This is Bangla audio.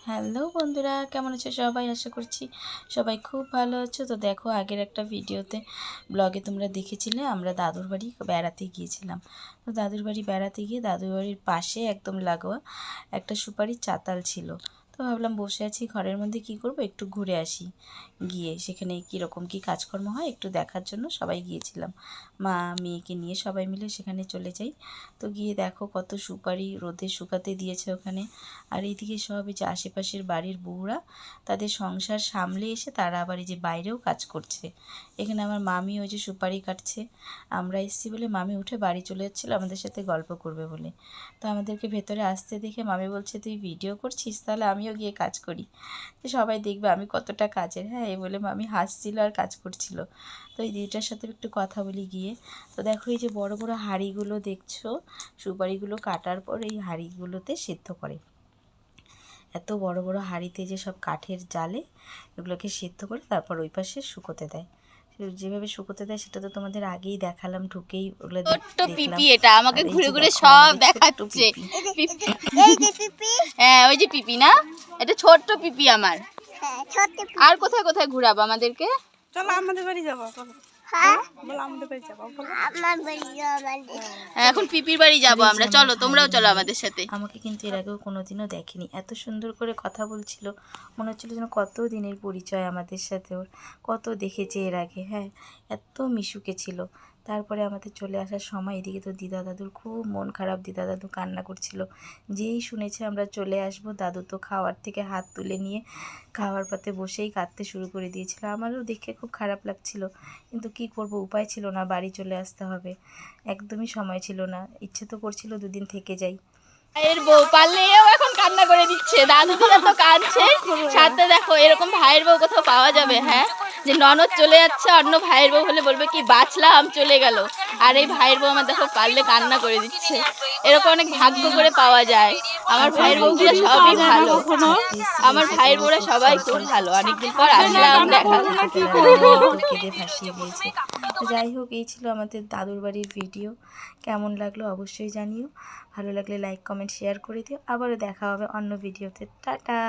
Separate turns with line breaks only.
হ্যালো বন্ধুরা, কেমন আছো সবাই? আশা করছি সবাই খুব ভালো আছো। তো দেখো, আগের একটা ভিডিওতে ব্লগে তোমরা দেখেছিলে আমরা দাদুর বাড়ি বেড়াতে গিয়েছিলাম। তো দাদুর বাড়ি বেড়াতে গিয়ে দাদুর বাড়ির পাশে একদম লাগোয়া একটা সুপারির চাতাল ছিল। তো ভাবলাম বসে আছি ঘরের মধ্যে, কি করব, একটু ঘুরে আসি। গিয়ে সেখানে কীরকম কী কাজকর্ম হয় একটু দেখার জন্য সবাই গিয়েছিলাম। মা মেয়েকে নিয়ে সবাই মিলে সেখানে চলে যাই। তো গিয়ে দেখো কত সুপারি রোদে শুকাতে দিয়েছে ওখানে। আর এইদিকে সব এই যে আশেপাশের বাড়ির বউরা তাদের সংসার সামলে এসে তারা আবার এই যে বাইরেও কাজ করছে। এখানে আমার মামি ওই যে সুপারি কাটছে, আমরা এসেছি বলে মামি উঠে বাড়ি চলে যাচ্ছিলো আমাদের সাথে গল্প করবে বলে। তো আমাদেরকে ভেতরে আসতে দেখে মামি বলছে, তুই ভিডিও করছিস, তাহলে আমিও গিয়ে কাজ করি, যে সবাই দেখবে আমি কতটা কাজের। হ্যাঁ, এই বলে মামি হাসছিল আর কাজ করছিল। তো এই দিদিটার সাথে একটু কথা বলি গিয়ে। তো দেখো এই যে বড় বড় হাঁড়িগুলো দেখছো, সুপারিগুলো কাটার পর এই হাঁড়িগুলোতে সেদ্ধ করে। এত বড় বড় হাঁড়িতে যে সব কাঠের জালে এগুলোকে সেদ্ধ করে তারপর ওই পাশে শুকোতে দেয়। যেভাবে শুকোতে দেয় সেটা তো তোমাদের আগেই দেখালাম, ঢুকেই ওগুলো
ছোট্ট
দেখলাম।
পিপি এটা আমাকে ঘুরে ঘুরে
দেখো
সব
আমাদের
দেখাচ্ছে।
পিপি।
এই যে পিপি, হ্যাঁ ওই যে পিপি না, এটা ছোট্ট পিপি আমার। আর কোথায় কোথায় ঘুরাবো আমাদেরকে?
চলো আমাদের বাড়ি যাবো। হ্যাঁ বলো আমাদের বাড়ি যাবো। আমার বাড়ি যাবো।
এখন পিপির বাড়ি যাবো আমরা, চলো তোমরাও চলো আমাদের সাথে।
আমাকে কিন্তু এর আগেও কোনোদিনও দেখেনি, এত সুন্দর করে কথা বলছিল, মনে হচ্ছিল যেন কত দিনের পরিচয় আমাদের সাথে ওর, কত দেখেছে এর আগে। হ্যাঁ, এত মিশুকে ছিল। তারপরে আমাদের চলে আসার সময় এদিকে তো দিদা দাদুর খুব মন খারাপ, দিদা দাদু কান্না করছিল। যেই শুনেছে আমরা চলে আসব, দাদু তো খাওয়ার থেকে হাত তুলে নিয়ে খাওয়ার পাতে বসেই কাঁদতে শুরু করে দিয়েছিল। আমারও দেখে খুব খারাপ লাগছিল, কিন্তু কি করব, উপায় ছিল না, বাড়ি চলে আসতে হবে, একদমই সময় ছিল না। ইচ্ছে তো করছিল দুদিন থেকে যাই।
ভাইয়ের বউ পারলে এও এখন কান্না করে দিচ্ছে, দাদু দিদা তো কাঁদছে সাথে। দেখো এরকম ভাইয়ের বউ কোথাও পাওয়া যাবে? হ্যাঁ, যে ননদ চলে যাচ্ছে, অন্য ভাইয়ের বউ হলে বলবে কি বাঁচলাম, চলে গেল। আর এই ভাইয়ের বউ আমার দেখো পারলে কান্না করে দিচ্ছে। এরকম অনেক ভাগ্য করে পাওয়া যায়। আমার ভাইয়ের বউগুলো সবই ভালো, আমার ভাইয়ের বউরা সবাই খুব ভালো। অনেকদিন পর আসলাম দেখা।
কেঁদে ভাসিয়ে দিয়েছে। তো যাই হোক, এই ছিল আমাদের দাদুর বাড়ির ভিডিও। কেমন লাগলো অবশ্যই জানিও, ভালো লাগলে লাইক কমেন্ট শেয়ার করে দিও। আবারও দেখা হবে অন্য ভিডিওতে। টাটা।